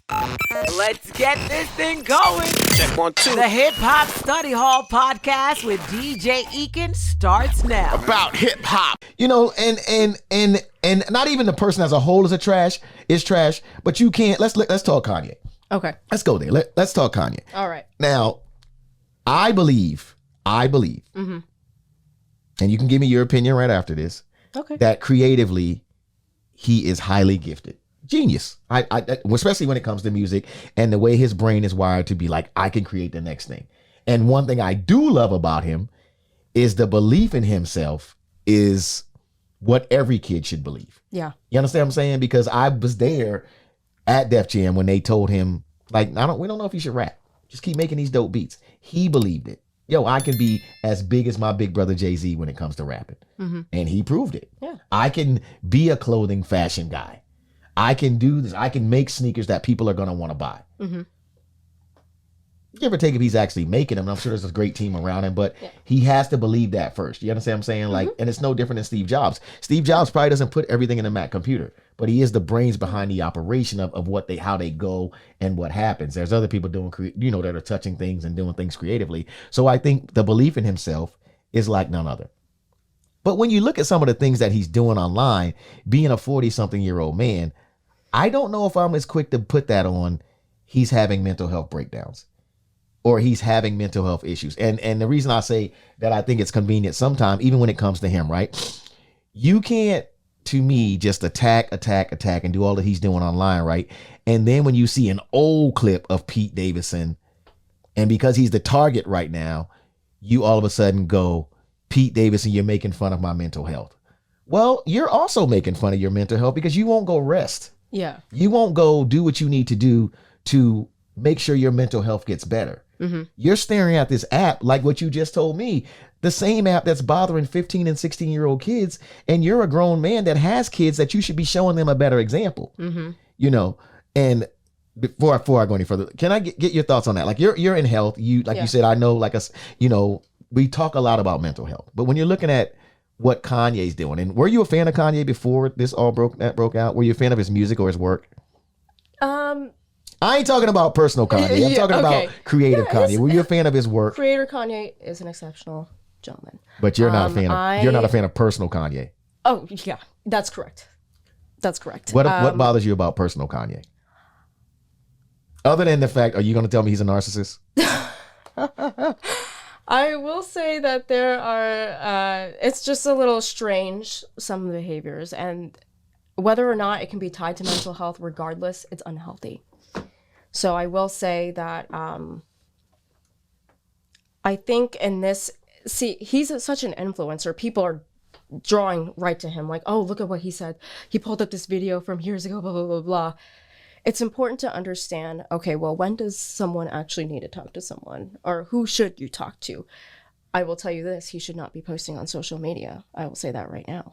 Let's get this thing going. Check 1, 2. The Hip Hop Study Hall podcast with DJ Ekin starts now. About hip hop. You know, and not even the person as a whole is trash, but you can't, let's talk Kanye. Okay. Let's go there. Let's talk Kanye. All right. Now, I believe, Mm-hmm. and you can give me your opinion right after this, Okay. that creatively, he is highly gifted. Genius. I especially when it comes to music and the way his brain is wired to be like, I can create the next thing. And one thing I do love about him is the belief in himself is what every kid should believe. Yeah. You understand what I'm saying? Because I was there at Def Jam when they told him, like, we don't know if you should rap. Just keep making these dope beats. He believed it. Yo, I can be as big as my big brother Jay-Z when it comes to rapping. Mm-hmm. And he proved it. Yeah. I can be a clothing fashion guy. I can do this. I can make sneakers that people are going to want to buy. Mm-hmm. Give or take if he's actually making them. I'm sure there's a great team around him, but he has to believe that first. You understand what I'm saying? Like, and it's no different than Steve Jobs. Steve Jobs probably doesn't put everything in a Mac computer, but he is the brains behind the operation of how they go and what happens. There's other people doing, that are touching things and doing things creatively. So I think the belief in himself is like none other. But when you look at some of the things that he's doing online, being a 40-something-year-old man, I don't know if I'm as quick to put that on he's having mental health breakdowns or he's having mental health issues. And the reason I say that I think it's convenient sometimes, even when it comes to him, right? You can't, to me, just attack and do all that he's doing online, right? And then when you see an old clip of Pete Davidson, and because he's the target right now, you all of a sudden go, Pete Davidson, you're making fun of my mental health. Well, you're also making fun of your mental health because you won't go rest. Yeah. You won't go do what you need to do to make sure your mental health gets better. Mm-hmm. You're staring at this app like what you just told me, the same app that's bothering 15 and 16-year-old kids, and you're a grown man that has kids that you should be showing them a better example. Mm-hmm. And before I go any further, can I get your thoughts on that? Like you're in health, you said, I know, we talk a lot about mental health, but when you're looking at what Kanye's doing, and were you a fan of Kanye before this all broke out? Were you a fan of his music or his work? I ain't talking about personal Kanye. I'm talking about creative Kanye. Were you a fan of his work? Creator Kanye is an exceptional gentleman. But you're not a fan. You're not a fan of personal Kanye. Oh yeah, that's correct. That's correct. What bothers you about personal Kanye? Other than the fact, are you going to tell me he's a narcissist? I will say that there are, it's just a little strange, some of the behaviors, and whether or not it can be tied to mental health, regardless, it's unhealthy. So I will say that I think in this, he's such an influencer. People are drawing right to him, like, oh, look at what he said. He pulled up this video from years ago, blah, blah, blah, blah. It's important to understand, okay, well, when does someone actually need to talk to someone? Or who should you talk to? I will tell you this, he should not be posting on social media. I will say that right now.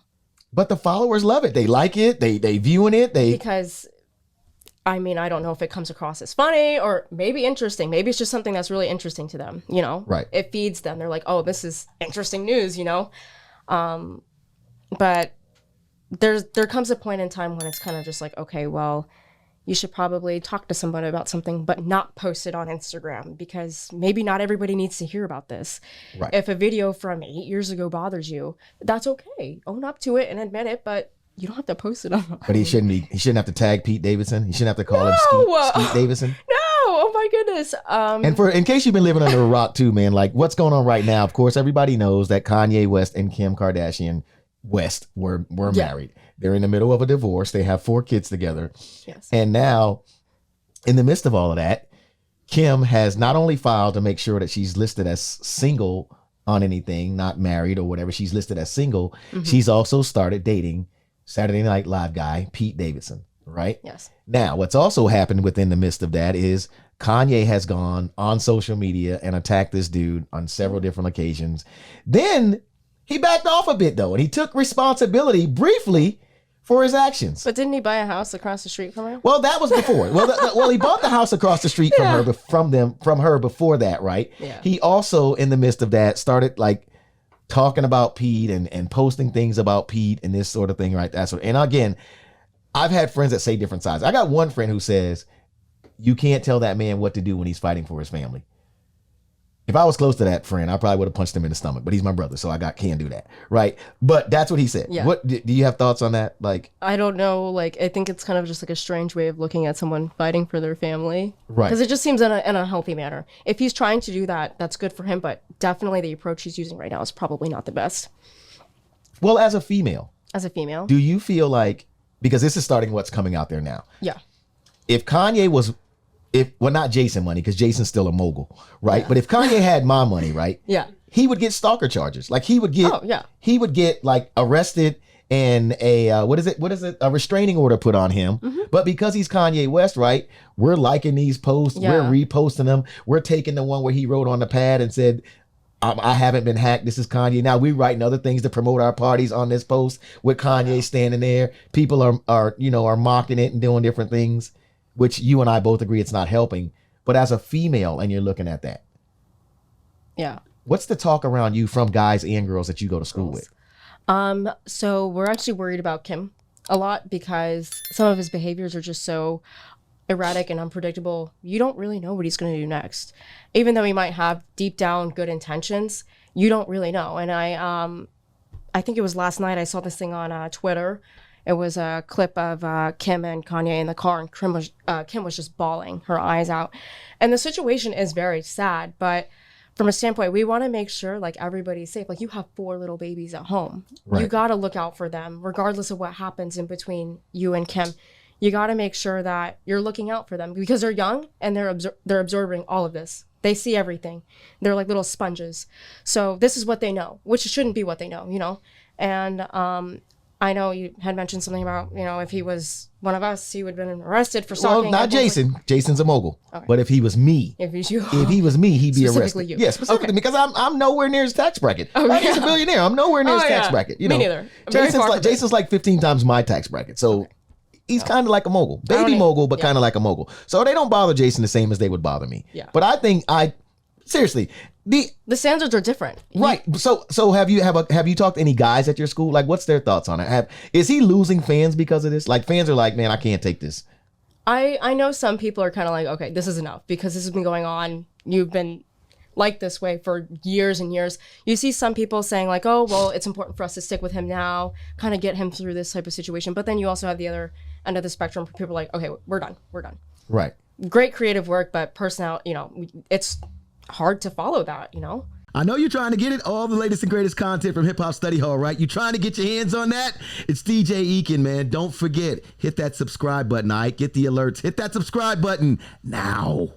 But the followers love it. They like it. They viewing it. Because, I don't know if it comes across as funny or maybe interesting. Maybe it's just something that's really interesting to them, Right. It feeds them. They're like, oh, this is interesting news, But there comes a point in time when it's kind of just like, okay, well, you should probably talk to someone about something, but not post it on Instagram because maybe not everybody needs to hear about this. Right. If a video from 8 years ago bothers you, that's okay. Own up to it and admit it, but you don't have to post it on. But he shouldn't have to tag Pete Davidson. He shouldn't have to call him Skeet Davidson. No, oh my goodness. And in case you've been living under a rock too, man, like what's going on right now, of course, everybody knows that Kanye West and Kim Kardashian West were married. They're in the middle of a divorce. They have 4 kids together. Yes. And now, in the midst of all of that, Kim has not only filed to make sure that she's listed as single on anything, not married or whatever, she's listed as single. Mm-hmm. She's also started dating Saturday Night Live guy, Pete Davidson, right? Yes. Now, what's also happened within the midst of that is Kanye has gone on social media and attacked this dude on several different occasions. Then he backed off a bit, though, and he took responsibility briefly for his actions. But didn't he buy a house across the street from her? Well, that was before. Well, he bought the house across the street from her before that, right? Yeah. He also, in the midst of that, started like talking about Pete and posting things about Pete and this sort of thing, right? And again, I've had friends that say different sides. I got one friend who says you can't tell that man what to do when he's fighting for his family. If I was close to that friend, I probably would have punched him in the stomach, but he's my brother, so can't do that, right? But that's what he said. Yeah. What do you have thoughts on that? Like, I don't know. Like, I think it's kind of just like a strange way of looking at someone fighting for their family. Right. Because it just seems in a healthy manner. If he's trying to do that, that's good for him. But definitely the approach he's using right now is probably not the best. well, as a female, Do you feel like, because this is starting what's coming out there now, Yeah. if Kanye was, not Jason money, because Jason's still a mogul, right? But if Kanye had my money, right? Yeah. He would get stalker charges. Like he would get like arrested and a a restraining order put on him. But because he's Kanye West, right? We're liking these posts, we're reposting them, we're taking the one where he wrote on the pad and said, I haven't been hacked. This is Kanye. Now we writing other things to promote our parties on this post with Kanye standing there. People are mocking it and doing different things, which you and I both agree it's not helping. But as a female, and you're looking at that, Yeah. what's the talk around you from guys and girls that you go to school with? So we're actually worried about Kim a lot because some of his behaviors are just so erratic and unpredictable. You don't really know what he's going to do next. Even though he might have deep down good intentions, you don't really know. And I think it was last night I saw this thing on Twitter. It was a clip of Kim and Kanye in the car, and Kim was just bawling her eyes out. And the situation is very sad, but from a standpoint, we want to make sure like everybody's safe. Like you have 4 little babies at home. Right. You got to look out for them, regardless of what happens in between you and Kim. You got to make sure that you're looking out for them because they're young and they're absorbing all of this. They see everything. They're like little sponges. So this is what they know, which shouldn't be what they know, you know? And I know you had mentioned something about, you know, if he was one of us, he would have been arrested for stalking. Well, not Jason. Jason's a mogul. Okay. But if he was me, if he was me, he'd be specifically arrested. You. Yeah, specifically because I'm nowhere near his tax bracket. Okay. He's a billionaire. I'm nowhere near his tax bracket. You know, me neither. Jason's like 15 times my tax bracket. So he's kind of like a mogul, baby mogul, but kind of like a mogul. So they don't bother Jason the same as they would bother me. Yeah. But I think seriously, the standards are different, right? So have you talked to any guys at your school? Like, what's their thoughts on it? Is he losing fans because of this? Like, fans are like, man, I can't take this. I know some people are kind of like, okay, this is enough because this has been going on. You've been like this way for years and years. You see some people saying like, oh, well, it's important for us to stick with him now, kind of get him through this type of situation. But then you also have the other end of the spectrum for people like, okay, we're done. Right. Great creative work, but personality, you know, it's hard to follow that, you know? I know you're trying to get it, all the latest and greatest content from Hip Hop Study Hall, right? You trying to get your hands on that? It's DJ Ekin, man. Don't forget, hit that subscribe button, all right? Get the alerts. Hit that subscribe button now.